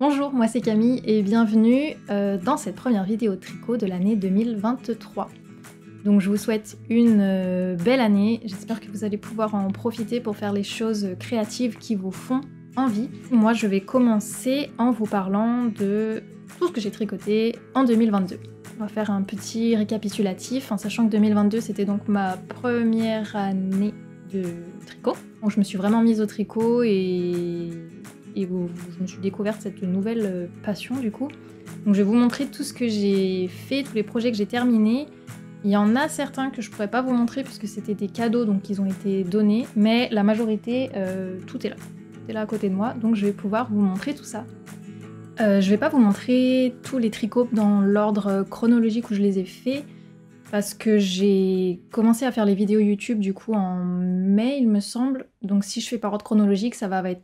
Bonjour, moi c'est Camille et bienvenue dans cette première vidéo tricot de l'année 2023. Donc je vous souhaite une belle année, j'espère que vous allez pouvoir en profiter pour faire les choses créatives qui vous font envie. Moi je vais commencer en vous parlant de tout ce que j'ai tricoté en 2022. On va faire un petit récapitulatif en sachant que 2022 c'était donc ma première année de tricot. Donc je me suis vraiment mise au tricot et je me suis découverte cette nouvelle passion du coup. Donc je vais vous montrer tout ce que j'ai fait, tous les projets que j'ai terminés. Il y en a certains que je pourrais pas vous montrer puisque c'était des cadeaux donc ils ont été donnés, mais la majorité, tout est là. Tout est là à côté de moi, donc je vais pouvoir vous montrer tout ça. Je vais pas vous montrer tous les tricots dans l'ordre chronologique où je les ai faits, parce que j'ai commencé à faire les vidéos YouTube du coup en mai il me semble, donc si je fais par ordre chronologique ça va être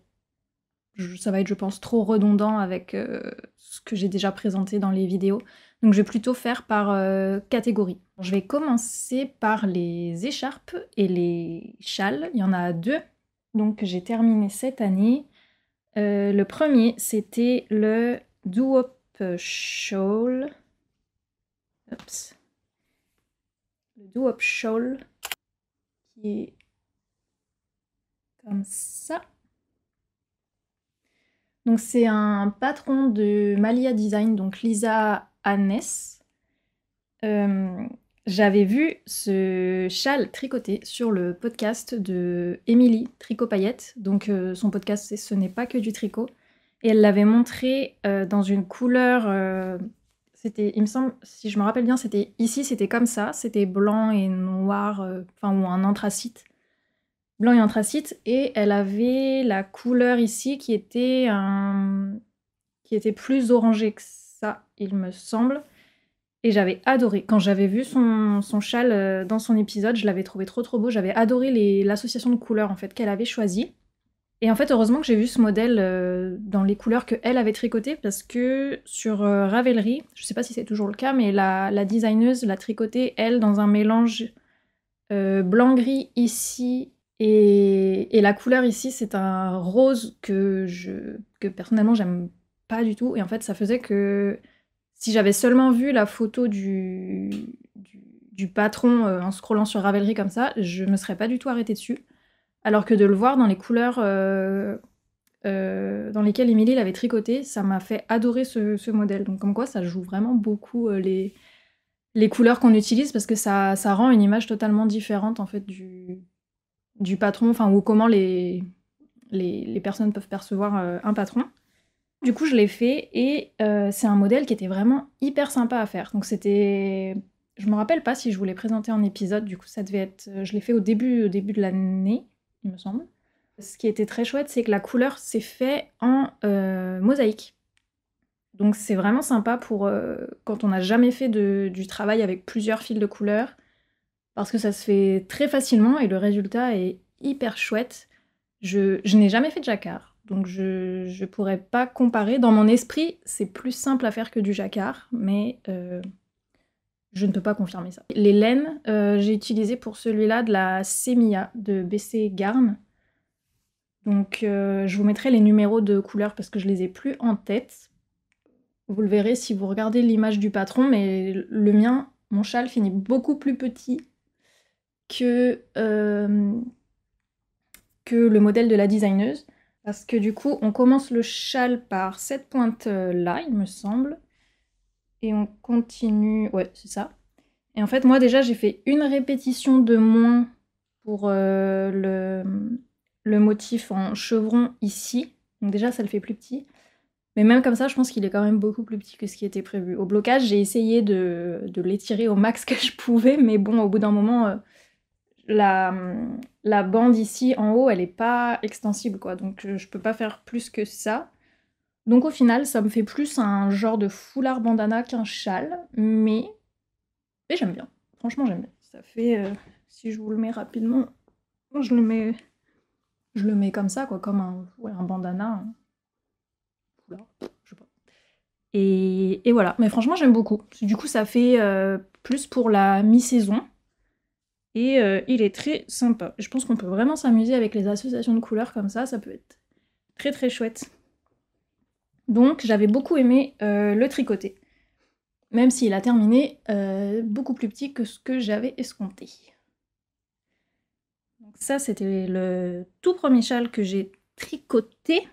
je pense trop redondant avec ce que j'ai déjà présenté dans les vidéos, donc je vais plutôt faire par catégorie. Je vais commencer par les écharpes et les châles, il y en a deux, donc j'ai terminé cette année. Le premier c'était le Doo-Wop Shawl. Oups. Le Doo-Wop Shawl qui est comme ça. Donc c'est un patron de Malia Design, donc Lisa Hannes. J'avais vu ce châle tricoté sur le podcast de Émilie Tricot Paillette, donc son podcast c'est Ce n'est pas que du tricot, et elle l'avait montré dans une couleur, c'était, il me semble, si je me rappelle bien, c'était ici, c'était comme ça, c'était blanc et noir, enfin ou un anthracite. Blanc et anthracite, et elle avait la couleur ici qui était plus orangé que ça, il me semble. Et j'avais adoré. Quand j'avais vu son châle dans son épisode, je l'avais trouvé trop trop beau. J'avais adoré l'association de couleurs en fait qu'elle avait choisie. Et en fait, heureusement que j'ai vu ce modèle dans les couleurs qu'elle avait tricotées, parce que sur Ravelry, je sais pas si c'est toujours le cas, mais la designeuse l'a tricoté, elle, dans un mélange blanc-gris ici, et la couleur ici, c'est un rose que personnellement j'aime pas du tout. Et en fait, ça faisait que si j'avais seulement vu la photo du patron en scrollant sur Ravelry comme ça, je me serais pas du tout arrêtée dessus. Alors que de le voir dans les couleurs dans lesquelles Émilie l'avait tricoté, ça m'a fait adorer ce modèle. Donc comme quoi, ça joue vraiment beaucoup les couleurs qu'on utilise, parce que ça rend une image totalement différente en fait du patron, enfin ou comment les personnes peuvent percevoir un patron. Du coup, je l'ai fait et c'est un modèle qui était vraiment hyper sympa à faire. Donc c'était... Je me rappelle pas si je vous l'ai présenté en épisode, du coup ça devait être... Je l'ai fait au début de l'année, il me semble. Ce qui était très chouette, c'est que la couleur s'est fait en mosaïque. Donc c'est vraiment sympa pour quand on n'a jamais fait du travail avec plusieurs fils de couleurs, parce que ça se fait très facilement et le résultat est hyper chouette. Je n'ai jamais fait de jacquard, donc je pourrais pas comparer. Dans mon esprit, c'est plus simple à faire que du jacquard, mais je ne peux pas confirmer ça. Les laines, j'ai utilisé pour celui-là de la Semilla de BC Garn. Donc je vous mettrai les numéros de couleurs parce que je les ai plus en tête. Vous le verrez si vous regardez l'image du patron, mais le mien, mon châle finit beaucoup plus petit que le modèle de la designeuse. Parce que du coup, on commence le châle par cette pointe-là, il me semble. Et on continue... Ouais, c'est ça. Et en fait, moi déjà, j'ai fait une répétition de moins pour le motif en chevron ici. Donc déjà, ça le fait plus petit. Mais même comme ça, je pense qu'il est quand même beaucoup plus petit que ce qui était prévu. Au blocage, j'ai essayé de l'étirer au max que je pouvais, mais bon, au bout d'un moment, la bande ici en haut, elle est pas extensible, quoi. Donc je peux pas faire plus que ça. Donc au final, ça me fait plus un genre de foulard bandana qu'un châle, mais j'aime bien. Franchement, j'aime bien. Ça fait, si je vous le mets rapidement, je le mets comme ça, quoi, comme un bandana, un foulard, je sais pas. Et voilà, mais franchement j'aime beaucoup. Du coup ça fait plus pour la mi-saison. Et il est très sympa. Je pense qu'on peut vraiment s'amuser avec les associations de couleurs comme ça peut être très très chouette. Donc j'avais beaucoup aimé le tricoter, même s'il a terminé beaucoup plus petit que ce que j'avais escompté. Donc ça, c'était le tout premier châle que j'ai tricoté.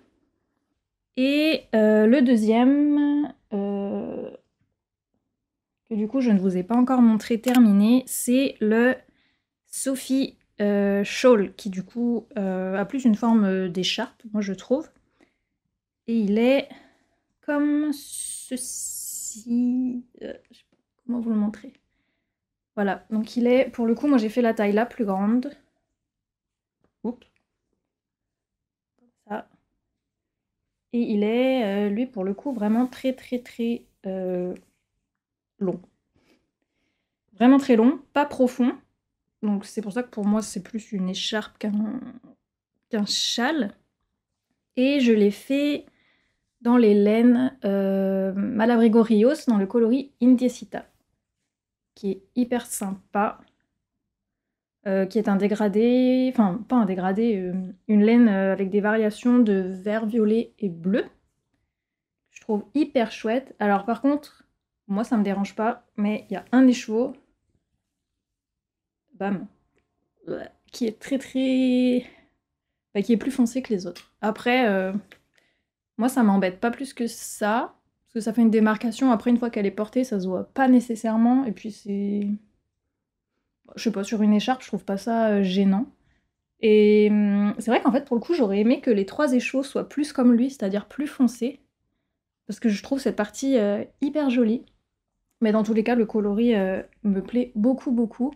Et le deuxième, que du coup je ne vous ai pas encore montré terminé, c'est le Sophie Shawl, qui du coup a plus une forme d'écharpe, moi je trouve. Et il est comme ceci. Je sais pas comment vous le montrer. Voilà, donc il est, pour le coup, moi j'ai fait la taille la plus grande. Oups. Comme ça. Et il est, lui, pour le coup, vraiment très long. Vraiment très long, pas profond. Donc c'est pour ça que pour moi c'est plus une écharpe qu'un châle. Et je l'ai fait dans les laines Malabrigo Rios, dans le coloris Indiecita, qui est hyper sympa, qui est un dégradé, enfin pas un dégradé, une laine avec des variations de vert, violet et bleu. Je trouve hyper chouette. Alors par contre, moi ça me dérange pas, mais il y a un des chevaux, bam, qui est qui est plus foncé que les autres. Après, moi ça m'embête pas plus que ça, parce que ça fait une démarcation. Après, une fois qu'elle est portée, ça se voit pas nécessairement, et puis c'est... Je sais pas, sur une écharpe, je trouve pas ça gênant. Et c'est vrai qu'en fait, pour le coup, j'aurais aimé que les 3 échos soient plus comme lui, c'est-à-dire plus foncés, parce que je trouve cette partie hyper jolie. Mais dans tous les cas, le coloris me plaît beaucoup.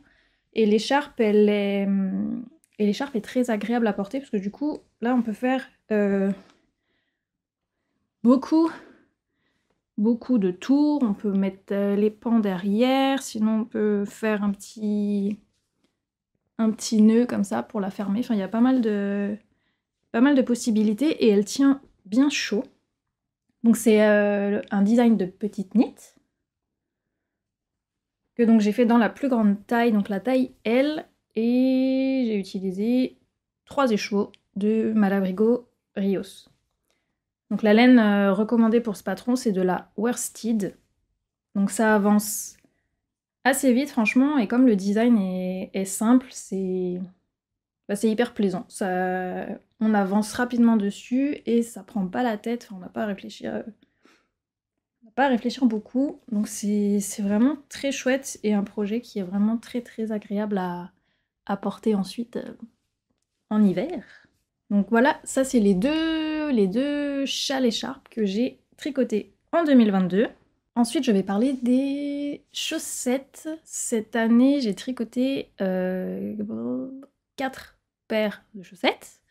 Et l'écharpe, l'écharpe est très agréable à porter, parce que du coup, là, on peut faire beaucoup de tours. On peut mettre les pans derrière, sinon on peut faire un petit nœud comme ça pour la fermer. Enfin, il y a pas mal de possibilités, et elle tient bien chaud. Donc c'est un design de petite knit, que donc j'ai fait dans la plus grande taille, donc la taille L, et j'ai utilisé 3 écheveaux de Malabrigo Rios. Donc la laine recommandée pour ce patron, c'est de la worsted. Donc ça avance assez vite franchement, et comme le design est simple, c'est hyper plaisant. On avance rapidement dessus et ça prend pas la tête, enfin, on n'a pas à réfléchir. Beaucoup, donc c'est vraiment très chouette, et un projet qui est vraiment très agréable à porter ensuite en hiver. Donc voilà, ça c'est les deux châles écharpes que j'ai tricotés en 2022. Ensuite, je vais parler des chaussettes. Cette année, j'ai tricoté 4 paires de chaussettes.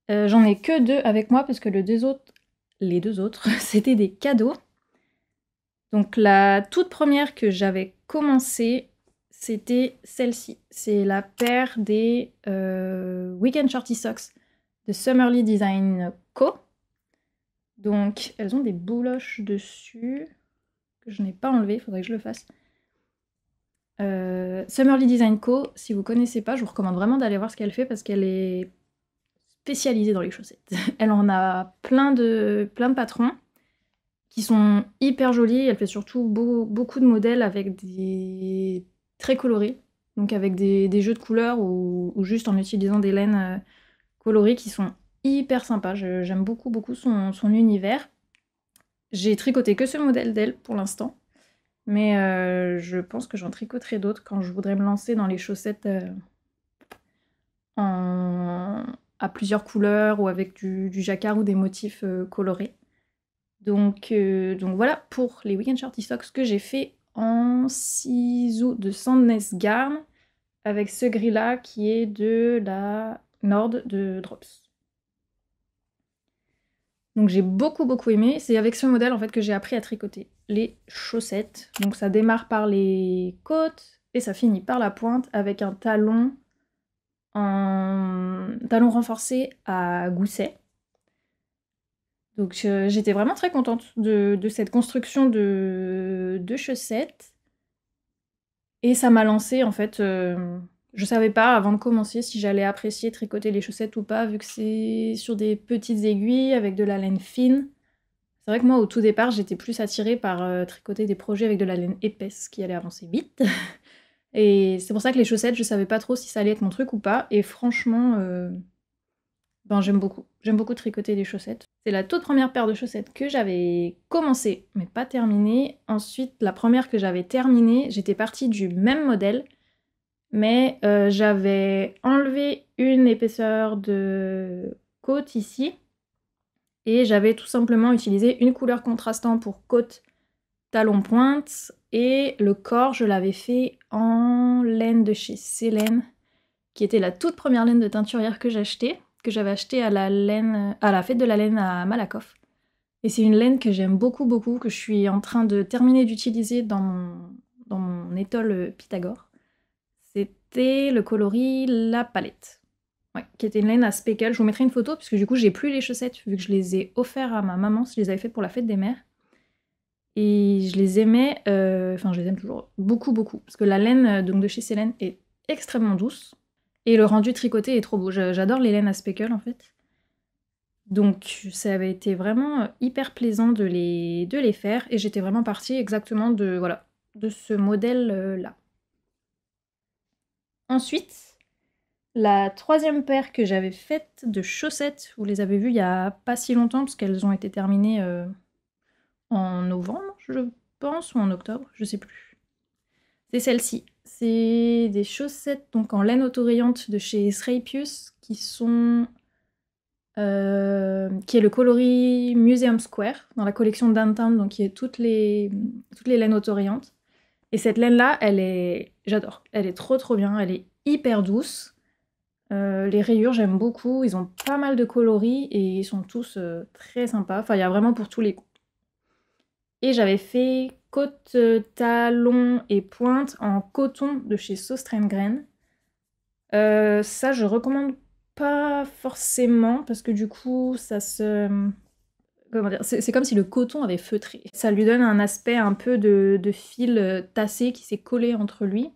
J'en ai que 2 avec moi parce que les deux autres, c'était des cadeaux. Donc la toute première que j'avais commencé, c'était celle-ci. C'est la paire des Weekend Shorty Socks de Summerly Design Co. Donc elles ont des bouloches dessus que je n'ai pas enlevé, il faudrait que je le fasse. Summerly Design Co, si vous connaissez pas, je vous recommande vraiment d'aller voir ce qu'elle fait, parce qu'elle est spécialisée dans les chaussettes. Elle en a plein de patrons qui sont hyper jolis. Elle fait surtout beaucoup de modèles avec des très colorés, donc avec des jeux de couleurs, ou juste en utilisant des laines colorées qui sont hyper sympas. J'aime beaucoup son univers. J'ai tricoté que ce modèle d'elle pour l'instant, mais je pense que j'en tricoterai d'autres quand je voudrais me lancer dans les chaussettes à plusieurs couleurs, ou avec du jacquard ou des motifs colorés. Donc voilà pour les Weekend Shorty Socks que j'ai fait en ciseaux de Sandnes Garn, avec ce gris-là qui est de la Nord de Drops. Donc j'ai beaucoup aimé. C'est avec ce modèle en fait que j'ai appris à tricoter les chaussettes. Donc ça démarre par les côtes et ça finit par la pointe, avec un talon renforcé à gousset. Donc j'étais vraiment très contente de cette construction de chaussettes. Et ça m'a lancée en fait. Je savais pas avant de commencer si j'allais apprécier tricoter les chaussettes ou pas, vu que c'est sur des petites aiguilles avec de la laine fine. C'est vrai que moi, au tout départ, j'étais plus attirée par tricoter des projets avec de la laine épaisse qui allait avancer vite. Et c'est pour ça que les chaussettes, je savais pas trop si ça allait être mon truc ou pas. Et franchement, ben, j'aime beaucoup. J'aime beaucoup tricoter des chaussettes. C'est la toute première paire de chaussettes que j'avais commencé, mais pas terminée. Ensuite, la première que j'avais terminée, j'étais partie du même modèle, mais j'avais enlevé une épaisseur de côte ici, et j'avais tout simplement utilisé une couleur contrastant pour côte, talon pointe, et le corps, je l'avais fait en laine de chez Célène, qui était la toute première laine de teinturière que j'achetais, que j'avais acheté à la fête de la laine à Malakoff. Et c'est une laine que j'aime beaucoup, beaucoup, que je suis en train de terminer d'utiliser dans mon étole Pythagore. C'était le coloris La Palette. Ouais, qui était une laine à speckle. Je vous mettrai une photo, puisque du coup, j'ai plus les chaussettes, vu que je les ai offertes à ma maman, je les avais faites pour la fête des mères. Et je les aimais, enfin, je les aime toujours beaucoup, beaucoup. Parce que la laine donc de chez Célène est extrêmement douce. Et le rendu tricoté est trop beau. J'adore les laines à speckle, en fait. Donc ça avait été vraiment hyper plaisant de les faire. Et j'étais vraiment partie exactement de, voilà, de ce modèle-là. Ensuite, la troisième paire que j'avais faite de chaussettes, vous les avez vues il y a pas si longtemps, parce qu'elles ont été terminées en novembre, je pense, ou en octobre, je sais plus. C'est celle-ci. C'est des chaussettes donc en laine autorayante de chez Srapius, qui sont... qui est le coloris Museum Square, dans la collection Downtown, donc qui est toutes les laines autorayantes. Et cette laine-là, j'adore. Elle est trop trop bien, elle est hyper douce. Les rayures, j'aime beaucoup, ils ont pas mal de coloris et ils sont tous très sympas. Enfin, il y a vraiment pour tous les goûts. Et j'avais fait côte, talon et pointe en coton de chez Sostrengren. Ça, je recommande pas forcément, parce que du coup, ça se... Comment dire, c'est comme si le coton avait feutré. Ça lui donne un aspect un peu de fil tassé qui s'est collé entre lui.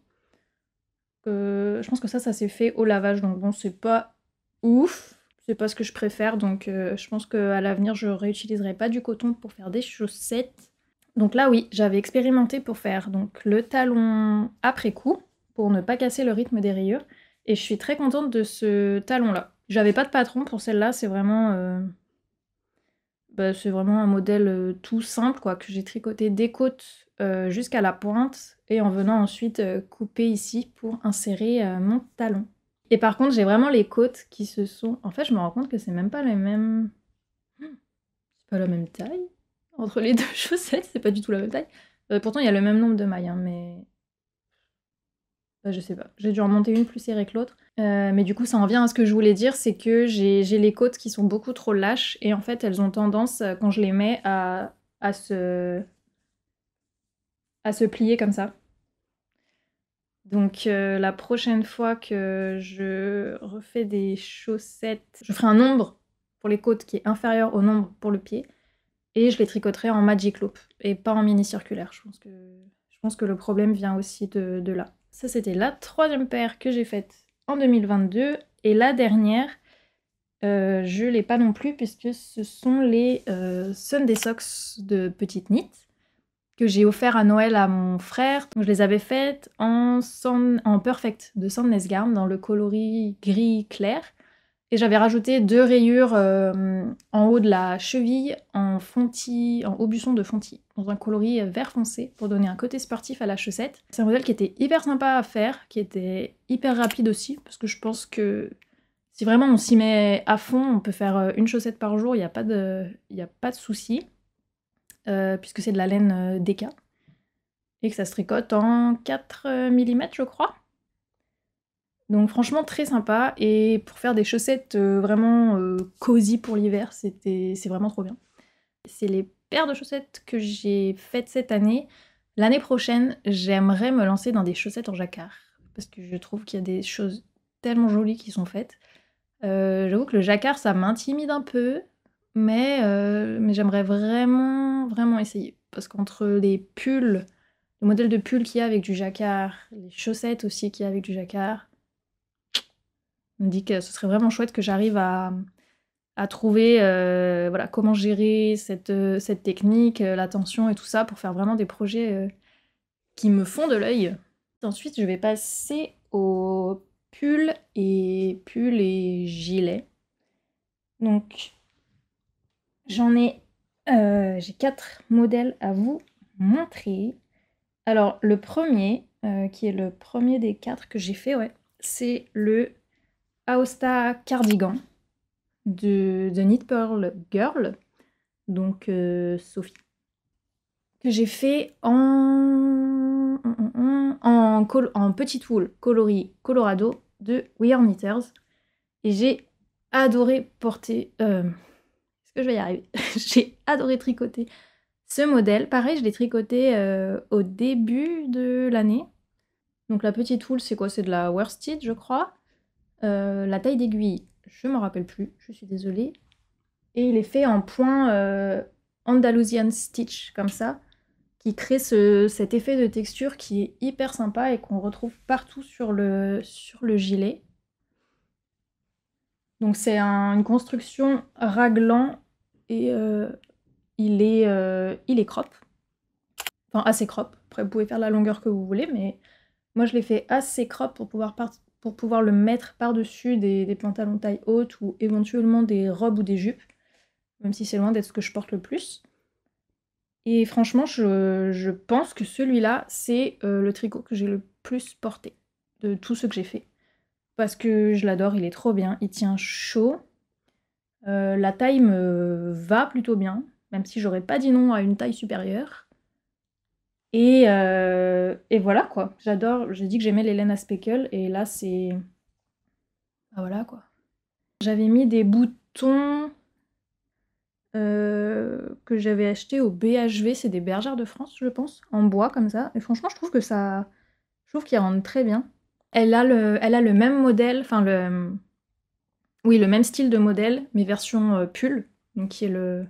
Je pense que ça s'est fait au lavage, donc bon, c'est pas ouf. C'est pas ce que je préfère, donc je pense qu'à l'avenir, je réutiliserai pas du coton pour faire des chaussettes. Donc là, oui, j'avais expérimenté pour faire donc le talon après coup, pour ne pas casser le rythme des rayures. Et je suis très contente de ce talon-là. J'avais pas de patron pour celle-là, c'est vraiment... c'est vraiment un modèle tout simple, quoi, que j'ai tricoté des côtes jusqu'à la pointe, et en venant ensuite couper ici pour insérer mon talon. Et par contre, j'ai vraiment les côtes qui se sont... En fait, je me rends compte que c'est même pas les mêmes... C'est pas la même taille entre les deux chaussettes, c'est pas du tout la même taille. Pourtant, il y a le même nombre de mailles, hein, mais... je sais pas, j'ai dû en monter une plus serrée que l'autre. Mais du coup, ça en vient à ce que je voulais dire, c'est que j'ai les côtes qui sont beaucoup trop lâches, et en fait, elles ont tendance, quand je les mets, à se plier comme ça. Donc la prochaine fois que je refais des chaussettes, je ferai un nombre pour les côtes qui est inférieur au nombre pour le pied, et je les tricoterai en magic loop, et pas en mini circulaire. Je pense que le problème vient aussi de là. Ça, c'était la troisième paire que j'ai faite en 2022, et la dernière, je l'ai pas non plus, puisque ce sont les Sunday Socks de Petite Knit, que j'ai offert à Noël à mon frère. Donc, je les avais faites en Perfect de Sandnes Garn, dans le coloris gris clair. Et j'avais rajouté 2 rayures en haut de la cheville en aubusson de fontis, dans un coloris vert foncé, pour donner un côté sportif à la chaussette. C'est un modèle qui était hyper sympa à faire, qui était hyper rapide aussi, parce que je pense que si vraiment on s'y met à fond, on peut faire une chaussette par jour, il n'y a pas de souci, puisque c'est de la laine DK, et que ça se tricote en 4 mm, je crois. Donc franchement très sympa, et pour faire des chaussettes vraiment cosy pour l'hiver, c'est vraiment trop bien. C'est les paires de chaussettes que j'ai faites cette année. L'année prochaine, j'aimerais me lancer dans des chaussettes en jacquard, parce que je trouve qu'il y a des choses tellement jolies qui sont faites. J'avoue que le jacquard, ça m'intimide un peu, mais j'aimerais vraiment, vraiment essayer. Parce qu'entre les pulls, le modèle de pull qu'il y a avec du jacquard, les chaussettes aussi qu'il y a avec du jacquard, on me dit que ce serait vraiment chouette que j'arrive à à trouver voilà, comment gérer cette technique, la tension et tout ça pour faire vraiment des projets qui me font de l'œil. Ensuite, je vais passer aux pulls et gilets. Donc, j'ai 4 modèles à vous montrer. Alors, le premier, qui est le premier des 4 que j'ai fait, ouais, c'est le Aosta Cardigan de Knit Pearl Girl, donc Sophie, que j'ai fait en petite wool coloris Colorado de We Are Knitters. Et j'ai adoré porter... Est-ce que je vais y arriver? J'ai adoré tricoter ce modèle. Pareil, je l'ai tricoté au début de l'année. Donc la petite wool, c'est quoi? C'est de la worsted, je crois. La taille d'aiguille, je me rappelle plus, je suis désolée. Et il est fait en point Andalusian Stitch, comme ça, qui crée cet effet de texture qui est hyper sympa et qu'on retrouve partout sur le gilet. Donc c'est une construction raglan et il est crop. Enfin assez crop. Après vous pouvez faire la longueur que vous voulez, mais moi je l'ai fait assez crop pour pouvoir le mettre par-dessus des pantalons taille haute ou éventuellement des robes ou des jupes, même si c'est loin d'être ce que je porte le plus. Et franchement, je pense que celui-là, c'est le tricot que j'ai le plus porté de tous ceux que j'ai fait. Parce que je l'adore, il est trop bien, il tient chaud. La taille me va plutôt bien, même si j'aurais pas dit non à une taille supérieure. Et voilà quoi, j'adore, j'ai dit que j'aimais les laines à speckle, et là c'est... Ah voilà quoi. J'avais mis des boutons que j'avais acheté au BHV, c'est des Bergères de France, je pense, en bois comme ça. Et franchement, je trouve que ça, je trouve qu'il rentre très bien. Elle a le même modèle, enfin oui, le même style de modèle, mais version pull, donc qui est le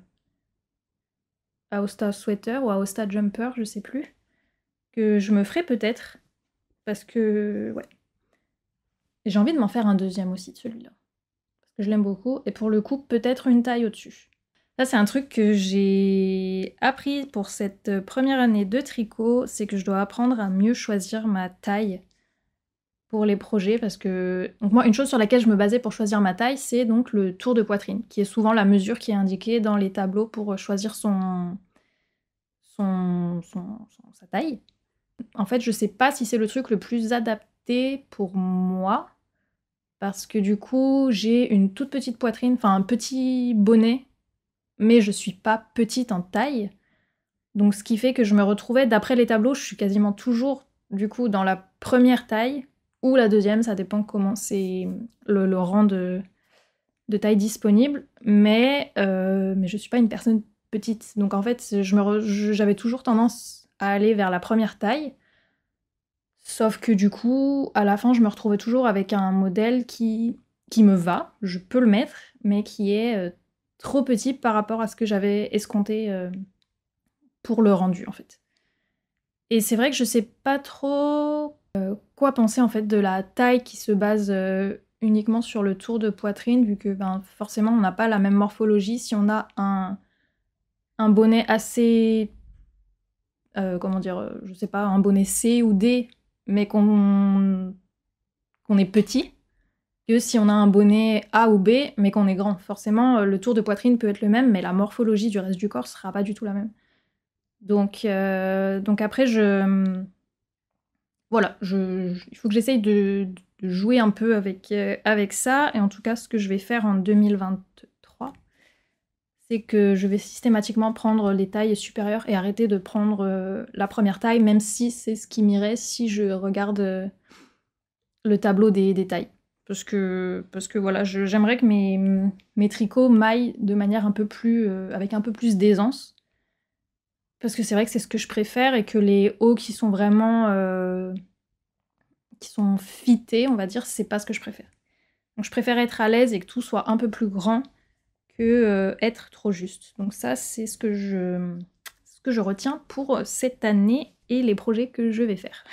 Aosta Sweater ou Aosta Jumper, je sais plus, que je me ferai peut-être, parce que ouais. Et j'ai envie de m'en faire un deuxième aussi de celui-là, parce que je l'aime beaucoup, et pour le coup, peut-être une taille au-dessus. Ça, c'est un truc que j'ai appris pour cette première année de tricot, c'est que je dois apprendre à mieux choisir ma taille pour les projets, parce que... Donc moi, une chose sur laquelle je me basais pour choisir ma taille, c'est donc le tour de poitrine, qui est souvent la mesure qui est indiquée dans les tableaux pour choisir sa taille. En fait, je sais pas si c'est le truc le plus adapté pour moi, parce que du coup, j'ai une toute petite poitrine, enfin un petit bonnet, mais je suis pas petite en taille. Donc ce qui fait que je me retrouvais, d'après les tableaux, je suis quasiment toujours du coup dans la première taille, ou la deuxième, ça dépend comment c'est le rang de taille disponible, mais je suis pas une personne petite. Donc en fait, j'avais toujours tendance à aller vers la première taille, sauf que du coup, à la fin, je me retrouvais toujours avec un modèle qui me va, je peux le mettre, mais qui est trop petit par rapport à ce que j'avais escompté pour le rendu en fait. Et c'est vrai que je sais pas trop quoi penser en fait de la taille qui se base uniquement sur le tour de poitrine, vu que ben, forcément on n'a pas la même morphologie. Si on a un bonnet assez, comment dire, je sais pas, un bonnet C ou D, mais qu'on est petit, que si on a un bonnet A ou B, mais qu'on est grand. Forcément, le tour de poitrine peut être le même, mais la morphologie du reste du corps sera pas du tout la même. Donc après, voilà, il faut que j'essaye de jouer un peu avec ça. Et en tout cas, ce que je vais faire en 2023, c'est que je vais systématiquement prendre les tailles supérieures et arrêter de prendre la première taille, même si c'est ce qui m'irait si je regarde le tableau des tailles. Parce que voilà, j'aimerais que mes tricots maillent de manière un peu plus, avec un peu plus d'aisance. Parce que c'est vrai que c'est ce que je préfère, et que les hauts qui sont vraiment qui sont fités, on va dire, c'est pas ce que je préfère. Donc je préfère être à l'aise et que tout soit un peu plus grand que être trop juste. Donc ça, c'est ce que je retiens pour cette année et les projets que je vais faire.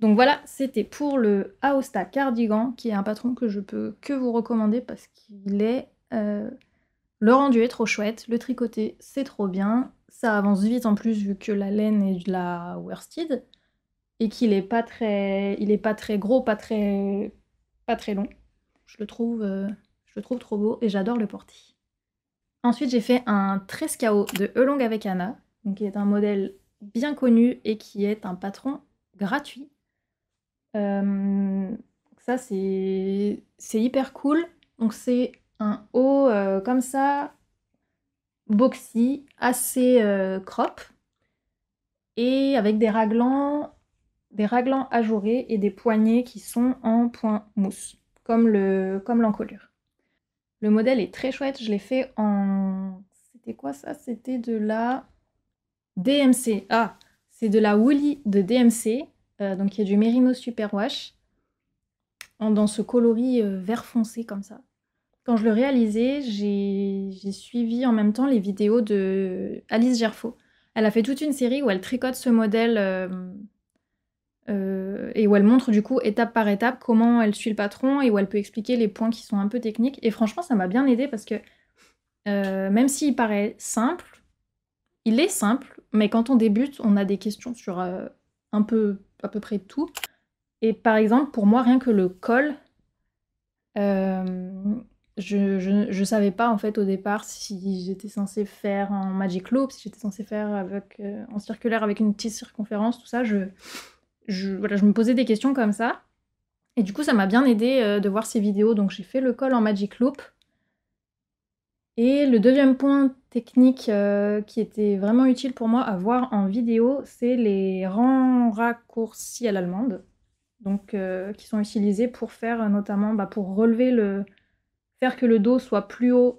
Donc voilà, c'était pour le Aosta Cardigan, qui est un patron que je peux que vous recommander parce qu'il est Le rendu est trop chouette, le tricoté c'est trop bien, ça avance vite en plus vu que la laine est de la worsted et qu'il est pas très, gros, pas très long. Je le trouve trop beau et j'adore le porter. Ensuite j'ai fait un Trescao de Elong avec Anna, donc qui est un modèle bien connu et qui est un patron gratuit. Ça c'est hyper cool. Donc c'est un haut comme ça, boxy, assez crop, et avec des raglans ajourés et des poignets qui sont en point mousse, comme l'encolure. Le modèle est très chouette, je l'ai fait en... C'était quoi ça? C'était de la DMC. Ah, c'est de la Woolly de DMC, donc il y a du Merino Superwash, dans ce coloris vert foncé comme ça. Quand je le réalisais, j'ai suivi en même temps les vidéos de Alice Gerfaux. Elle a fait toute une série où elle tricote ce modèle et où elle montre du coup étape par étape comment elle suit le patron et où elle peut expliquer les points qui sont un peu techniques. Et franchement, ça m'a bien aidé parce que même s'il paraît simple, il est simple, mais quand on débute, on a des questions sur à peu près tout. Et par exemple, pour moi, rien que le col, je savais pas en fait au départ si j'étais censée faire en magic loop, si j'étais censée faire avec, en circulaire avec une petite circonférence, tout ça. Voilà, je me posais des questions comme ça. Et du coup, ça m'a bien aidé de voir ces vidéos. Donc j'ai fait le col en magic loop. Et le deuxième point technique qui était vraiment utile pour moi à voir en vidéo, c'est les rangs raccourcis à l'allemande. Donc qui sont utilisés pour faire notamment pour relever faire que le dos soit plus haut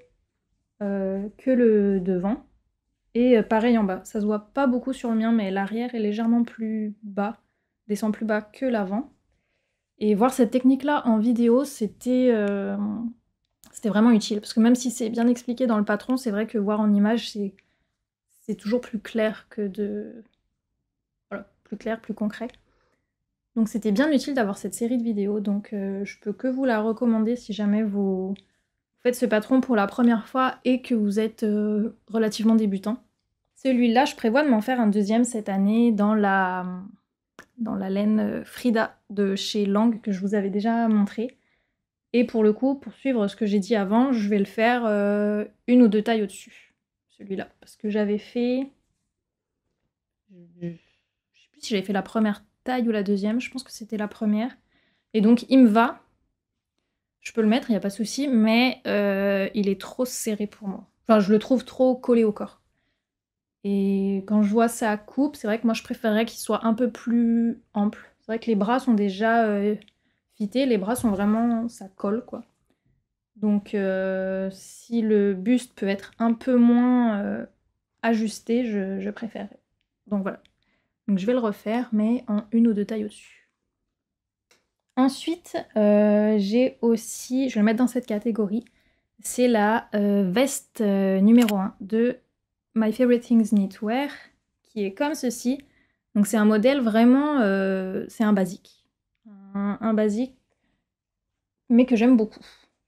que le devant. Et pareil en bas, ça se voit pas beaucoup sur le mien, mais l'arrière est légèrement plus bas, descend plus bas que l'avant. Et voir cette technique-là en vidéo, c'était vraiment utile. Parce que même si c'est bien expliqué dans le patron, c'est vrai que voir en image, c'est toujours plus clair que de... Voilà, plus clair, plus concret. Donc c'était bien utile d'avoir cette série de vidéos, donc je peux que vous la recommander si jamais vous faites ce patron pour la première fois et que vous êtes relativement débutant. Celui-là, je prévois de m'en faire un deuxième cette année dans la laine Frida de chez Lang que je vous avais déjà montré. Et pour le coup, pour suivre ce que j'ai dit avant, je vais le faire une ou deux tailles au-dessus, celui-là. Parce que j'avais fait... Je sais plus si j'avais fait la première taille ou la deuxième, je pense que c'était la première. Et donc il me va, je peux le mettre, il n'y a pas de souci, mais il est trop serré pour moi. Enfin, je le trouve trop collé au corps. Et quand je vois sa coupe, c'est vrai que moi je préférerais qu'il soit un peu plus ample. C'est vrai que les bras sont déjà fités, les bras sont vraiment... ça colle quoi. Donc si le buste peut être un peu moins ajusté, je préférerais. Donc voilà. Donc je vais le refaire, mais en une ou deux tailles au-dessus. Ensuite, j'ai aussi, je vais le mettre dans cette catégorie, c'est la veste numéro 1 de My Favorite Things Knitwear, qui est comme ceci. Donc c'est un modèle vraiment, c'est un basique. Un basique, mais que j'aime beaucoup.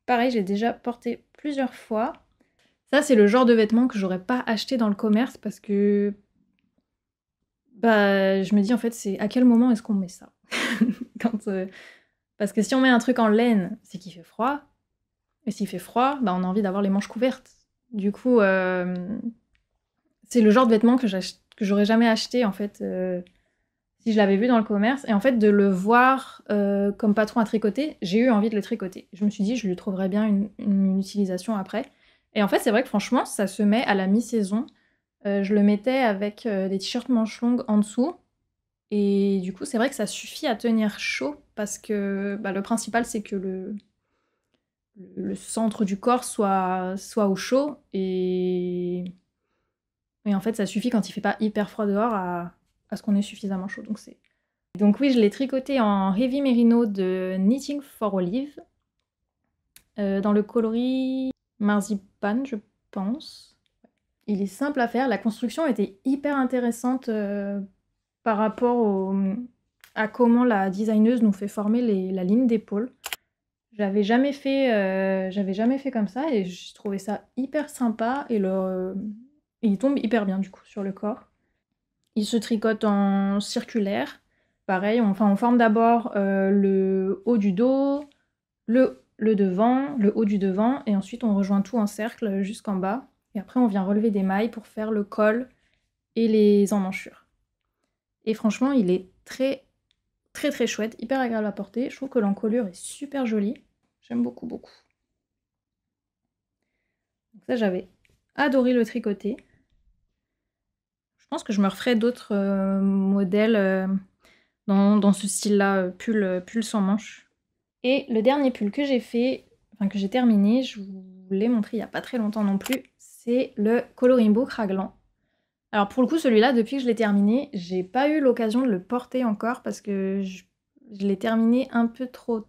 Pareil, j'ai déjà porté plusieurs fois. Ça, c'est le genre de vêtements que j'aurais pas acheté dans le commerce parce que... je me dis en fait, c'est à quel moment est-ce qu'on met ça Quand, parce que si on met un truc en laine, c'est qu'il fait froid. Et s'il fait froid, on a envie d'avoir les manches couvertes. Du coup, c'est le genre de vêtements que j'aurais jamais acheté en fait si je l'avais vu dans le commerce. Et en fait, de le voir comme patron à tricoter, j'ai eu envie de le tricoter. Je me suis dit, je lui trouverais bien une utilisation après. Et en fait, c'est vrai que franchement, ça se met à la mi-saison. Je le mettais avec des t-shirts manches longues en dessous. Et du coup, c'est vrai que ça suffit à tenir chaud parce que le principal, c'est que le centre du corps soit au chaud. Et en fait, ça suffit quand il fait pas hyper froid dehors à ce qu'on ait suffisamment chaud. Donc oui, je l'ai tricoté en Heavy Merino de Knitting for Olive. Dans le coloris marzipan, je pense. Il est simple à faire. La construction était hyper intéressante par rapport à comment la designeuse nous fait former la ligne d'épaule. J'avais jamais fait comme ça et j'ai trouvé ça hyper sympa et il tombe hyper bien du coup sur le corps. Il se tricote en circulaire. Pareil, on forme d'abord le haut du dos, le devant, le haut du devant, et ensuite on rejoint tout en cercle jusqu'en bas. Et après on vient relever des mailles pour faire le col et les emmanchures. Et franchement, il est très très très chouette, hyper agréable à porter. Je trouve que l'encolure est super jolie. J'aime beaucoup beaucoup. Donc ça, j'avais adoré le tricoter. Je pense que je me referai d'autres modèles dans ce style-là, pull sans manches. Et le dernier pull que j'ai fait, enfin que j'ai terminé, je vous l'ai montré il n'y a pas très longtemps non plus, c'est le Coloring Book raglan. Alors pour le coup, celui-là, depuis que je l'ai terminé, j'ai pas eu l'occasion de le porter encore parce que je l'ai terminé un peu trop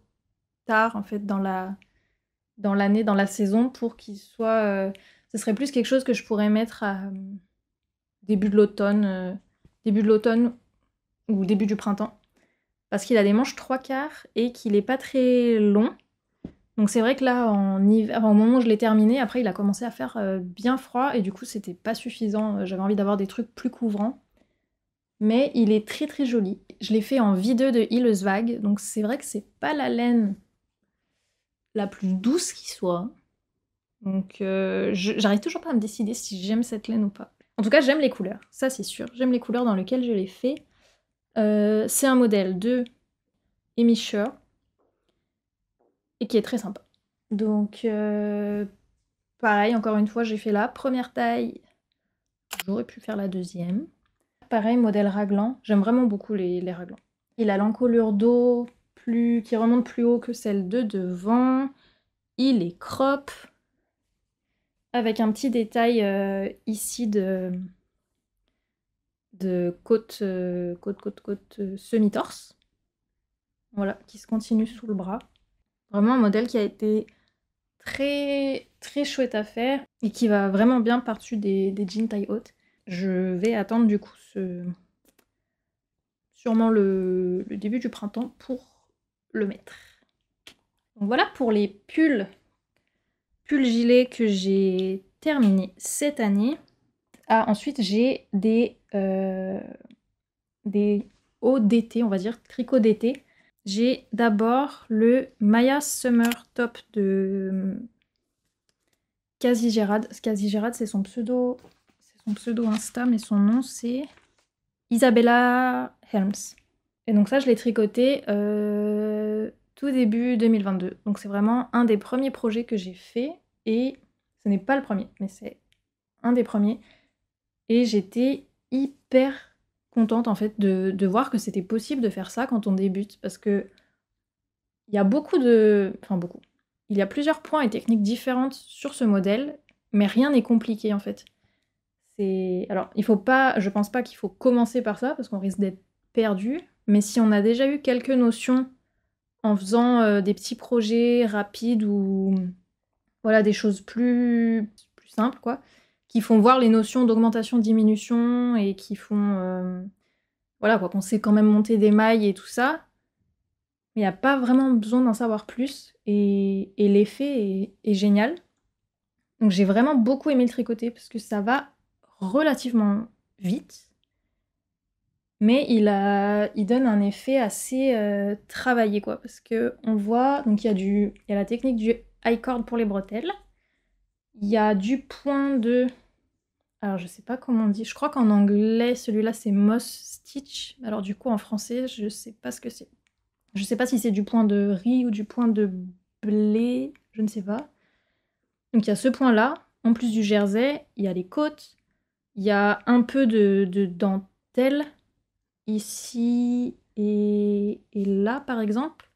tard en fait dans l'année, dans la saison pour qu'il soit... ce serait plus quelque chose que je pourrais mettre à début de l'automne ou début du printemps. Parce qu'il a des manches 3/4 et qu'il est pas très long. Donc c'est vrai que là, en hiver, au moment où je l'ai terminé, après il a commencé à faire bien froid et du coup c'était pas suffisant. J'avais envie d'avoir des trucs plus couvrants. Mais il est très très joli. Je l'ai fait en V2 de Hilleswag, donc c'est vrai que c'est pas la laine la plus douce qui soit. Donc j'arrive toujours pas à me décider si j'aime cette laine ou pas. En tout cas, j'aime les couleurs, ça c'est sûr. J'aime les couleurs dans lesquelles je l'ai fait. C'est un modèle de Amy Sher et qui est très sympa. Donc pareil, encore une fois, j'ai fait la première taille. J'aurais pu faire la deuxième. Pareil, modèle raglan. J'aime vraiment beaucoup les raglans. Il a l'encolure dos qui remonte plus haut que celle de devant. Il est crop. Avec un petit détail ici de côte semi-torse. Voilà, qui se continue sous le bras. Vraiment un modèle qui a été très très chouette à faire et qui va vraiment bien par-dessus des jeans taille haute. Je vais attendre du coup sûrement le début du printemps pour le mettre. Donc voilà pour les pulls gilets que j'ai terminés cette année. Ah, ensuite j'ai des hauts d'été, on va dire, tricot d'été. J'ai d'abord le Maya Summer Top de Kazi Gerard. Kazi Gerard, c'est son pseudo Insta, mais son nom c'est Isabella Helms. Et donc ça, je l'ai tricoté tout début 2022. Donc c'est vraiment un des premiers projets que j'ai fait. Et ce n'est pas le premier, mais c'est un des premiers. Et j'étais hyper contente en fait de voir que c'était possible de faire ça quand on débute. Parce que il y a beaucoup de... Enfin beaucoup. Il y a plusieurs points et techniques différentes sur ce modèle, mais rien n'est compliqué en fait. Alors, il faut pas... Je pense pas qu'il faut commencer par ça, parce qu'on risque d'être perdu. Mais si on a déjà eu quelques notions en faisant des petits projets rapides ou voilà, des choses plus simples, quoi, qui font voir les notions d'augmentation-diminution et qui font... voilà, quoi, qu'on sait quand même monter des mailles et tout ça, il n'y a pas vraiment besoin d'en savoir plus et l'effet est génial. Donc j'ai vraiment beaucoup aimé le tricoter parce que ça va relativement vite. Mais il donne un effet assez travaillé, quoi. Parce qu'on voit, donc il y a la technique du high cord pour les bretelles. Il y a du point de... Alors je sais pas comment on dit, je crois qu'en anglais, celui-là c'est moss stitch. Alors du coup en français, je sais pas ce que c'est. Je sais pas si c'est du point de riz ou du point de blé, je ne sais pas. Donc il y a ce point-là, en plus du jersey, il y a les côtes, il y a un peu de dentelle, ici et là par exemple.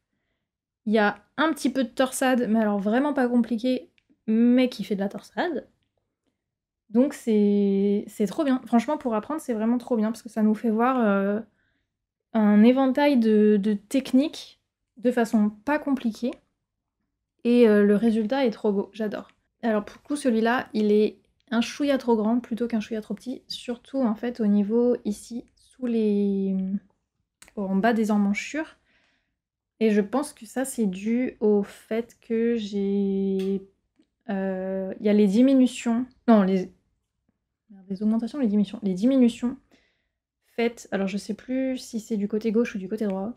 Il y a un petit peu de torsade, mais alors vraiment pas compliqué, mais qui fait de la torsade. Donc c'est trop bien. Franchement, pour apprendre, c'est vraiment trop bien, parce que ça nous fait voir un éventail de techniques de façon pas compliquée. Et le résultat est trop beau, j'adore. Alors pour le coup, celui-là, il est un chouïa trop grand plutôt qu'un chouïa trop petit, surtout en fait au niveau ici, en bas des emmanchures. Et je pense que ça, c'est dû au fait que j'ai... Il y a les diminutions... Non, les augmentations, les diminutions. Les diminutions faites... Alors, je sais plus si c'est du côté gauche ou du côté droit.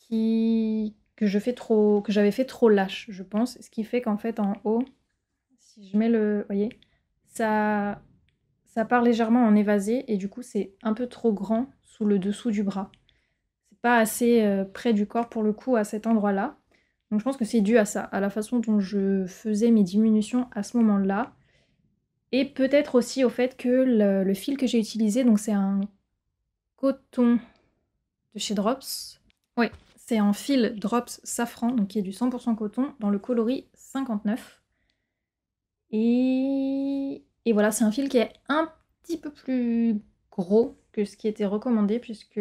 Que j'avais fait trop lâche, je pense. Ce qui fait qu'en fait, en haut, si je mets le... Vous voyez, ça part légèrement en évasé et du coup, c'est un peu trop grand sous le dessous du bras. C'est pas assez près du corps pour le coup à cet endroit-là. Donc je pense que c'est dû à ça, à la façon dont je faisais mes diminutions à ce moment-là. Et peut-être aussi au fait que le fil que j'ai utilisé, donc c'est un coton de chez Drops. Oui, c'est un fil Drops Safran, donc qui est du 100% coton, dans le coloris 59. Et voilà, c'est un fil qui est un petit peu plus gros que ce qui était recommandé, puisque...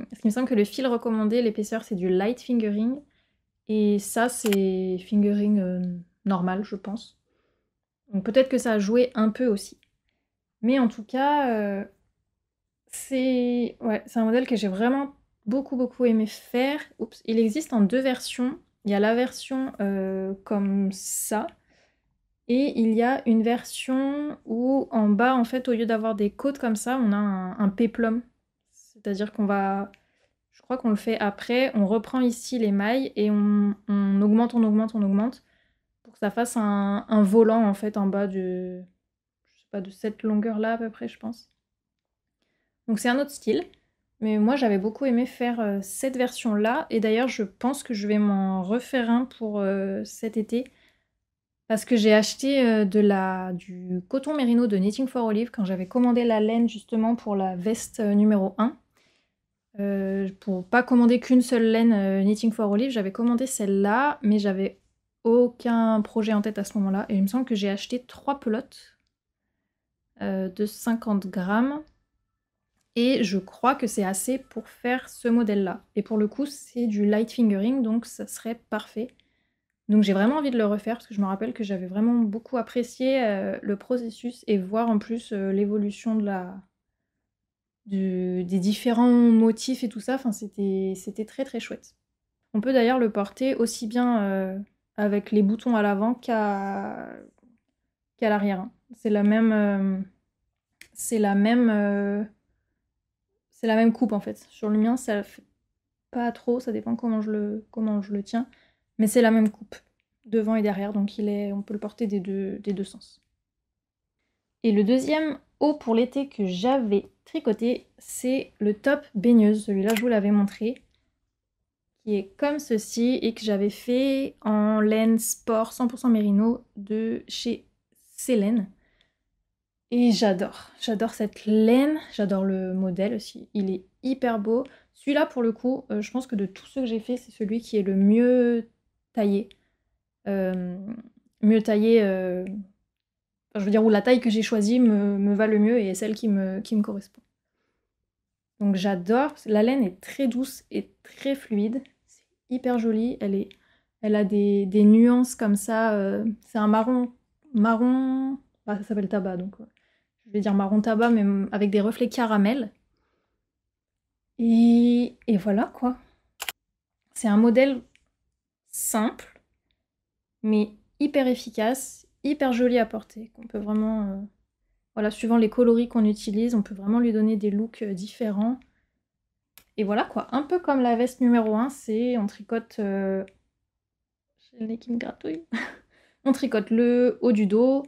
Parce qu'il me semble que le fil recommandé, l'épaisseur, c'est du light fingering. Et ça, c'est fingering normal, je pense. Donc peut-être que ça a joué un peu aussi. Mais en tout cas, c'est un modèle que j'ai vraiment beaucoup aimé faire. Oups, il existe en 2 versions. Il y a la version comme ça. Et il y a une version où en bas, en fait, au lieu d'avoir des côtes comme ça, on a un péplum. C'est-à-dire qu'on va... Je crois qu'on le fait après. On reprend ici les mailles et on augmente pour que ça fasse un volant, en fait, en bas de... Je sais pas, de cette longueur-là à peu près, je pense. Donc c'est un autre style. Mais moi, j'avais beaucoup aimé faire cette version-là. Et d'ailleurs, je pense que je vais m'en refaire un pour cet été. Parce que j'ai acheté du coton mérino de Knitting for Olive quand j'avais commandé la laine justement pour la veste numéro 1. Pour pas commander qu'une seule laine Knitting for Olive, j'avais commandé celle-là, mais j'avais aucun projet en tête à ce moment-là. Et il me semble que j'ai acheté 3 pelotes de 50 grammes. Et je crois que c'est assez pour faire ce modèle-là. Et pour le coup, c'est du light fingering, donc ça serait parfait. Donc j'ai vraiment envie de le refaire parce que je me rappelle que j'avais vraiment beaucoup apprécié le processus et voir en plus l'évolution des différents motifs et tout ça. Enfin, c'était très chouette. On peut d'ailleurs le porter aussi bien avec les boutons à l'avant qu'à l'arrière, hein. C'est la même coupe en fait. Sur le mien, ça fait pas trop, ça dépend comment je le tiens, mais c'est la même coupe devant et derrière, donc on peut le porter des deux sens. Et le deuxième haut pour l'été que j'avais tricoté, c'est le top baigneuse. Celui-là, je vous l'avais montré, qui est comme ceci et que j'avais fait en laine sport 100% mérino de chez Célène. Et j'adore cette laine, j'adore le modèle aussi, il est hyper beau. Celui-là, pour le coup, je pense que de tous ceux que j'ai fait, c'est celui qui est le mieux taillé. Mieux taillé, je veux dire, où la taille que j'ai choisie me va le mieux et est celle qui me correspond. Donc j'adore, la laine est très douce et très fluide, c'est hyper joli, elle a des nuances comme ça, c'est un marron, bah, ça s'appelle tabac, donc je vais dire marron tabac, mais avec des reflets caramel. Et voilà quoi. C'est un modèle simple, mais hyper efficace, hyper joli à porter, qu'on peut vraiment... voilà, suivant les coloris qu'on utilise, on peut vraiment lui donner des looks différents. Et voilà quoi, un peu comme la veste numéro 1, c'est on tricote... J'ai le nez qui me gratouille. On tricote le haut du dos,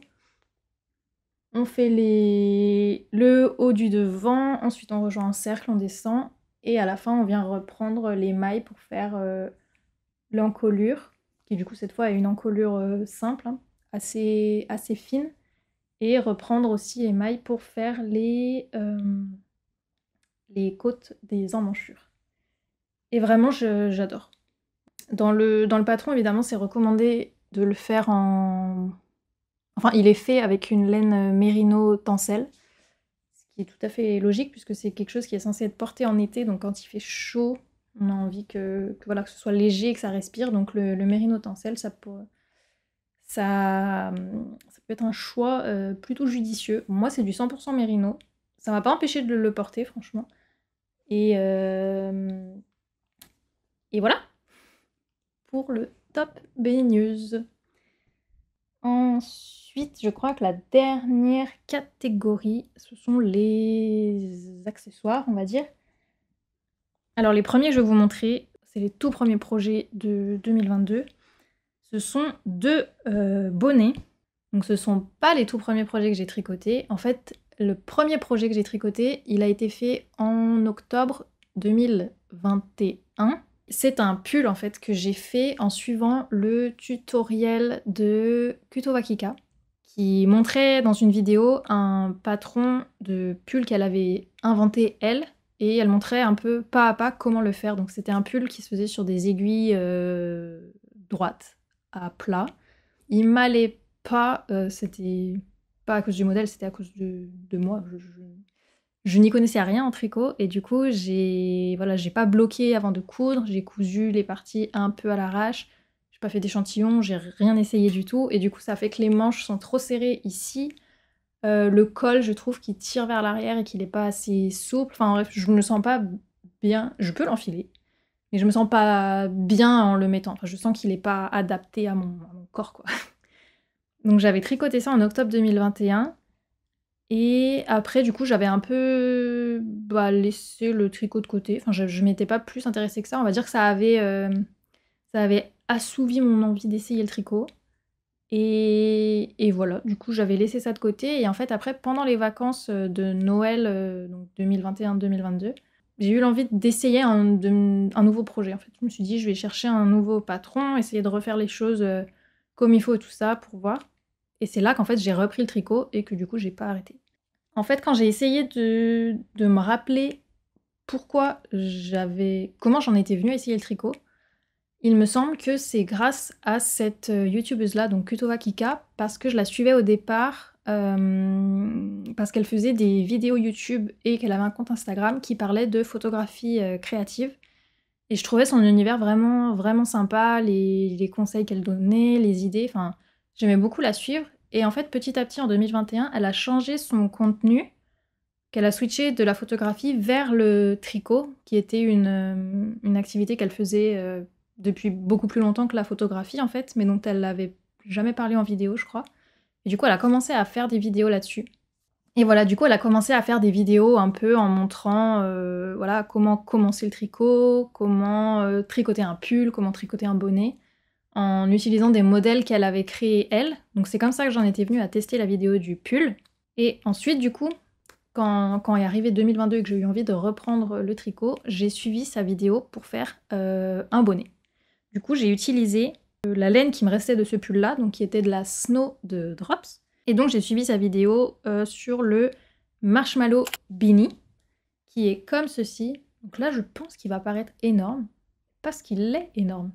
on fait le haut du devant, ensuite on rejoint en cercle, on descend, et à la fin on vient reprendre les mailles pour faire l'encolure, qui du coup cette fois est une encolure simple, hein, assez fine, et reprendre aussi les mailles pour faire les côtes des emmanchures. Et vraiment j'adore. Dans le patron évidemment c'est recommandé de le faire en... Enfin il est fait avec une laine mérino tencel, ce qui est tout à fait logique puisque c'est quelque chose qui est censé être porté en été, donc quand il fait chaud, on a envie que voilà, que ce soit léger et que ça respire, donc le mérino tencel, ça peut être un choix plutôt judicieux. Moi, c'est du 100% mérino. Ça m'a pas empêché de le porter, franchement. Et voilà. pour le top baigneuse. Ensuite, je crois que la dernière catégorie, ce sont les accessoires, on va dire. Alors les premiers que je vais vous montrer, c'est les tout premiers projets de 2022. Ce sont 2 bonnets. Donc ce sont pas les tout premiers projets que j'ai tricotés. En fait, le premier projet que j'ai tricoté, il a été fait en octobre 2021. C'est un pull en fait que j'ai fait en suivant le tutoriel de Kutovakika qui montrait dans une vidéo un patron de pull qu'elle avait inventé elle et elle montrait un peu pas à pas comment le faire. Donc c'était un pull qui se faisait sur des aiguilles droites à plat. Il m'allait pas, c'était pas à cause du modèle, c'était à cause de moi. Je n'y connaissais rien en tricot et du coup j'ai pas bloqué avant de coudre, j'ai cousu les parties un peu à l'arrache, j'ai pas fait d'échantillon, j'ai rien essayé du tout et du coup ça fait que les manches sont trop serrées ici. Le col je trouve qu'il tire vers l'arrière et qu'il est pas assez souple, enfin bref je me sens pas bien, je peux l'enfiler, mais je me sens pas bien en le mettant, enfin je sens qu'il est pas adapté à mon corps quoi. Donc j'avais tricoté ça en octobre 2021. Et après, du coup, j'avais un peu laissé le tricot de côté. Enfin, je m'étais pas plus intéressée que ça. On va dire que ça avait assouvi mon envie d'essayer le tricot. Et voilà, du coup, j'avais laissé ça de côté. Et en fait, après, pendant les vacances de Noël, donc 2021-2022, j'ai eu l'envie d'essayer un nouveau projet. En fait, je me suis dit, je vais chercher un nouveau patron, essayer de refaire les choses comme il faut et tout ça pour voir. Et c'est là qu'en fait, j'ai repris le tricot et que du coup, j'ai pas arrêté. En fait, quand j'ai essayé de me rappeler comment j'en étais venue à essayer le tricot, il me semble que c'est grâce à cette youtubeuse-là, donc Kutovakika, parce que je la suivais au départ, parce qu'elle faisait des vidéos YouTube et qu'elle avait un compte Instagram qui parlait de photographie créative. Et je trouvais son univers vraiment, vraiment sympa, les conseils qu'elle donnait, les idées, enfin, j'aimais beaucoup la suivre. Et en fait, petit à petit, en 2021, elle a changé son contenu, qu'elle a switché de la photographie vers le tricot, qui était une activité qu'elle faisait depuis beaucoup plus longtemps que la photographie, en fait, mais dont elle n'avait jamais parlé en vidéo, je crois. Et du coup, elle a commencé à faire des vidéos là-dessus. Et voilà, du coup, elle a commencé à faire des vidéos un peu en montrant voilà, comment commencer le tricot, comment tricoter un pull, comment tricoter un bonnet, en utilisant des modèles qu'elle avait créés elle. Donc c'est comme ça que j'en étais venue à tester la vidéo du pull. Et ensuite, du coup, quand est arrivé 2022 et que j'ai eu envie de reprendre le tricot, j'ai suivi sa vidéo pour faire un bonnet. Du coup, j'ai utilisé la laine qui me restait de ce pull-là, donc qui était de la Snow de Drops. Et donc j'ai suivi sa vidéo sur le Marshmallow Beanie, qui est comme ceci. Donc là, je pense qu'il va paraître énorme, parce qu'il est énorme.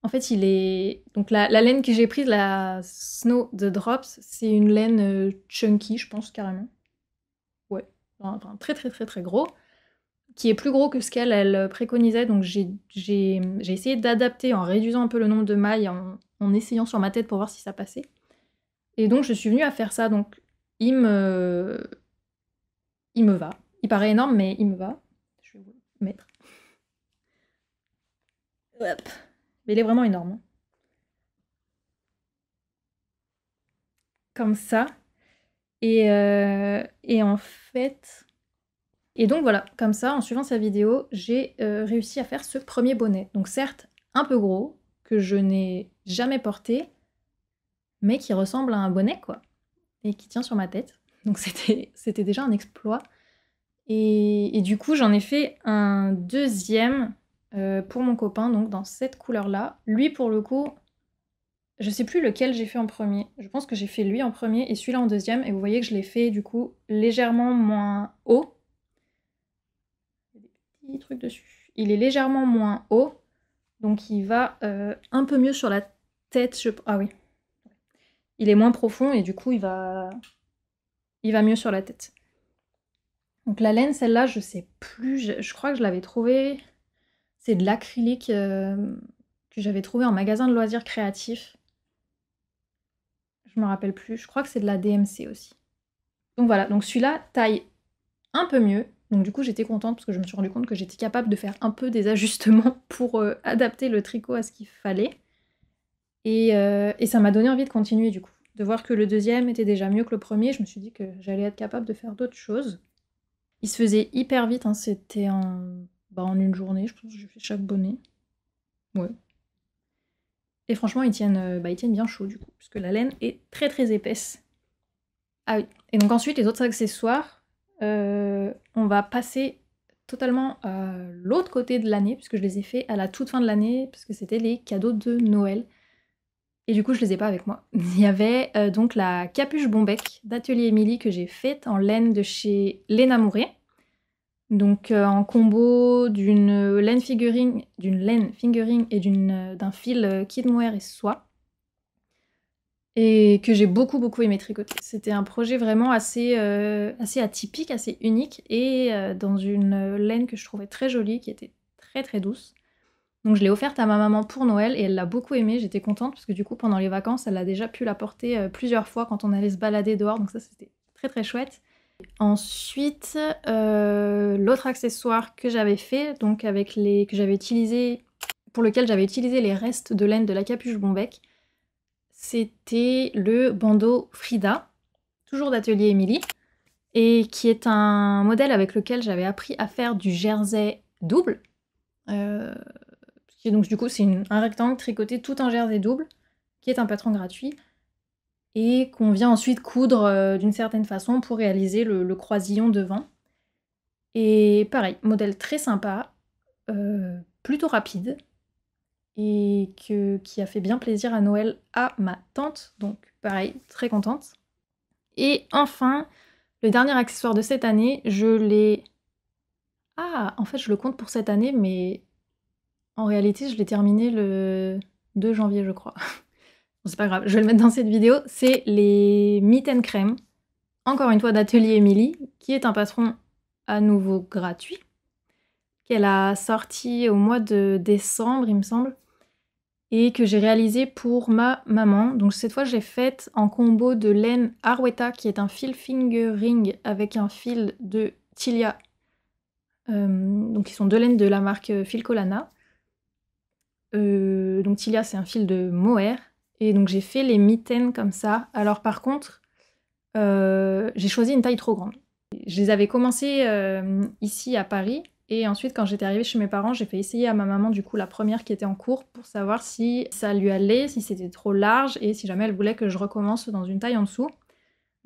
En fait, il est... Donc la laine que j'ai prise, la Snow de Drops, c'est une laine chunky, je pense, carrément. Ouais, enfin, très très très très gros, qui est plus gros que ce qu'elle préconisait, donc j'ai essayé d'adapter en réduisant un peu le nombre de mailles, en essayant sur ma tête pour voir si ça passait. Et donc je suis venue à faire ça, donc il me va. Il paraît énorme, mais il me va. Je vais vous le mettre. Hop. Mais il est vraiment énorme. Comme ça. Et en fait... Et donc voilà, comme ça, en suivant sa vidéo, j'ai réussi à faire ce premier bonnet. Donc certes, un peu gros, que je n'ai jamais porté, mais qui ressemble à un bonnet, quoi. Et qui tient sur ma tête. Donc c'était déjà un exploit. Et du coup, j'en ai fait un deuxième pour mon copain, donc dans cette couleur-là. Lui, pour le coup, je sais plus lequel j'ai fait en premier. Je pense que j'ai fait lui en premier et celui-là en deuxième. Et vous voyez que je l'ai fait, du coup, légèrement moins haut. Il y a des petits trucs dessus. Il est légèrement moins haut. Donc il va un peu mieux sur la tête. Ah oui. Il est moins profond et du coup, il va mieux sur la tête. Donc la laine, celle-là, je sais plus, je crois que je l'avais trouvée... C'est de l'acrylique que j'avais trouvé en magasin de loisirs créatifs. Je me rappelle plus, je crois que c'est de la DMC aussi. Donc voilà, donc celui-là taille un peu mieux, Donc du coup j'étais contente parce que je me suis rendu compte que j'étais capable de faire un peu des ajustements pour adapter le tricot à ce qu'il fallait. Et ça m'a donné envie de continuer du coup. De voir que le deuxième était déjà mieux que le premier, je me suis dit que j'allais être capable de faire d'autres choses. Il se faisait hyper vite, hein, c'était en une journée, je pense que j'ai fait chaque bonnet. Ouais. Et franchement, ils tiennent bien chaud du coup, puisque la laine est très très épaisse. Ah oui. Et donc ensuite, les autres accessoires, on va passer totalement à l'autre côté de l'année, puisque je les ai fait à la toute fin de l'année, parce que c'était les cadeaux de Noël. Et du coup, je les ai pas avec moi. Il y avait donc la capuche Bombec d'Atelier Émilie que j'ai faite en laine de chez Léna Mouret. Donc en combo d'une laine fingering et d'un fil Kid Mohair et soie. Et que j'ai beaucoup aimé tricoter. C'était un projet vraiment assez atypique, assez unique, et dans une laine que je trouvais très jolie, qui était très douce. Donc je l'ai offerte à ma maman pour Noël, et elle l'a beaucoup aimée, j'étais contente, parce que du coup pendant les vacances, elle a déjà pu la porter plusieurs fois quand on allait se balader dehors, donc ça c'était très chouette. Ensuite, l'autre accessoire que j'avais fait, donc pour lequel j'avais utilisé les restes de laine de la capuche Bombec, c'était le bandeau Frida, toujours d'Atelier Émilie, et qui est un modèle avec lequel j'avais appris à faire du jersey double. Donc du coup c'est un rectangle tricoté tout en jersey double, qui est un patron gratuit, et qu'on vient ensuite coudre d'une certaine façon pour réaliser le croisillon devant. Et pareil, modèle très sympa, plutôt rapide, et qui a fait bien plaisir à Noël à ma tante, donc pareil, très contente. Et enfin, le dernier accessoire de cette année, je l'ai... Ah, en fait je le compte pour cette année, mais en réalité je l'ai terminé le 2 janvier je crois. Bon, c'est pas grave, je vais le mettre dans cette vidéo, c'est les mitaines crème, encore une fois d'Atelier Émilie, qui est un patron à nouveau gratuit, qu'elle a sorti au mois de décembre il me semble, et que j'ai réalisé pour ma maman. Donc cette fois, j'ai faite en combo de laine Arwetta, qui est un fil fingering avec un fil de Tilia. Donc ils sont deux laines de la marque Filcolana. Donc Tilia, c'est un fil de mohair. Et donc j'ai fait les mitaines comme ça. Alors par contre, j'ai choisi une taille trop grande. Je les avais commencées ici à Paris. Et ensuite, quand j'étais arrivée chez mes parents, j'ai fait essayer à ma maman, du coup, la première qui était en cours, pour savoir si ça lui allait, si c'était trop large, et si jamais elle voulait que je recommence dans une taille en dessous.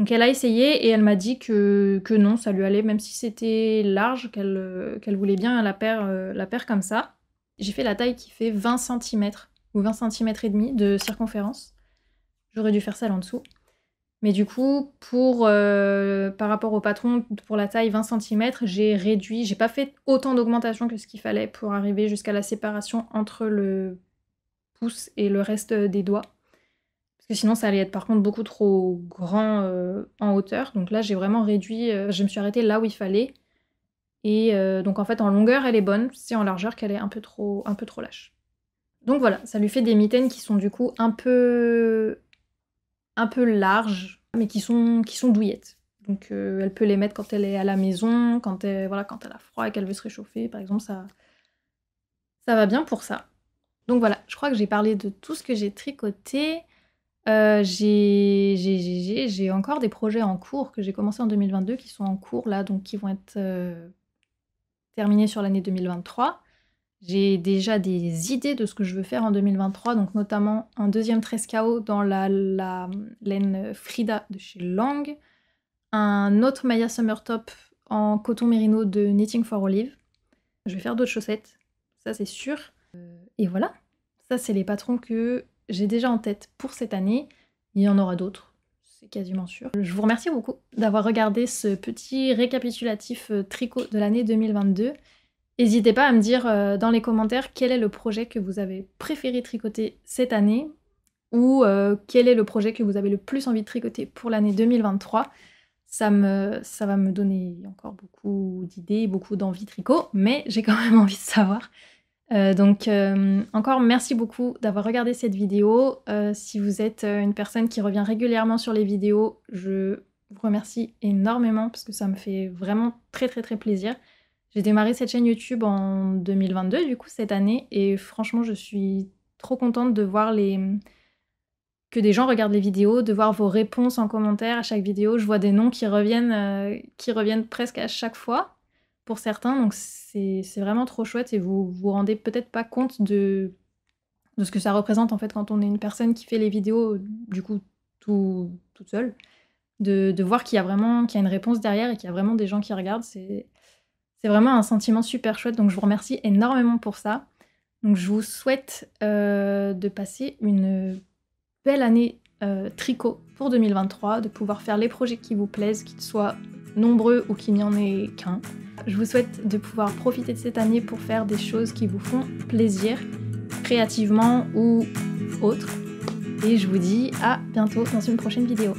Donc elle a essayé, et elle m'a dit que non, ça lui allait, même si c'était large, qu'elle voulait bien la paire comme ça. J'ai fait la taille qui fait 20 cm, ou 20 cm et demi de circonférence. J'aurais dû faire celle en dessous. Mais du coup, par rapport au patron, pour la taille 20 cm, j'ai réduit, j'ai pas fait autant d'augmentation que ce qu'il fallait pour arriver jusqu'à la séparation entre le pouce et le reste des doigts. Parce que sinon, ça allait être par contre beaucoup trop grand en hauteur. Donc là, j'ai vraiment réduit, je me suis arrêtée là où il fallait. Et donc en fait, en longueur, elle est bonne, c'est en largeur qu'elle est un peu trop lâche. Donc voilà, ça lui fait des mitaines qui sont du coup un peu larges, mais qui sont douillettes. Donc elle peut les mettre quand elle est à la maison, quand elle a froid et qu'elle veut se réchauffer, par exemple, ça va bien pour ça. Donc voilà, je crois que j'ai parlé de tout ce que j'ai tricoté. J'ai encore des projets en cours que j'ai commencé en 2022 qui sont en cours là, donc qui vont être terminés sur l'année 2023. J'ai déjà des idées de ce que je veux faire en 2023, donc notamment un deuxième tresse KO dans la laine Frida de chez Lang, un autre Maya Summer Top en coton mérino de Knitting for Olive. Je vais faire d'autres chaussettes, ça c'est sûr. Et voilà, ça c'est les patrons que j'ai déjà en tête pour cette année. Il y en aura d'autres, c'est quasiment sûr. Je vous remercie beaucoup d'avoir regardé ce petit récapitulatif tricot de l'année 2022. N'hésitez pas à me dire dans les commentaires quel est le projet que vous avez préféré tricoter cette année, ou quel est le projet que vous avez le plus envie de tricoter pour l'année 2023. Ça va me donner encore beaucoup d'idées, beaucoup d'envie tricot, mais j'ai quand même envie de savoir. Donc encore merci beaucoup d'avoir regardé cette vidéo. Si vous êtes une personne qui revient régulièrement sur les vidéos, je vous remercie énormément parce que ça me fait vraiment très très très plaisir. J'ai démarré cette chaîne YouTube en 2022 du coup cette année et franchement je suis trop contente de voir que des gens regardent les vidéos, de voir vos réponses en commentaire à chaque vidéo. Je vois des noms qui reviennent presque à chaque fois pour certains, donc c'est vraiment trop chouette et vous vous rendez peut-être pas compte de ce que ça représente en fait quand on est une personne qui fait les vidéos du coup toute seule. De voir qu'il y a une réponse derrière et qu'il y a vraiment des gens qui regardent, c'est vraiment un sentiment super chouette, donc je vous remercie énormément pour ça. Donc je vous souhaite de passer une belle année tricot pour 2023, de pouvoir faire les projets qui vous plaisent, qu'ils soient nombreux ou qu'il n'y en ait qu'un. Je vous souhaite de pouvoir profiter de cette année pour faire des choses qui vous font plaisir, créativement ou autre. Et je vous dis à bientôt dans une prochaine vidéo.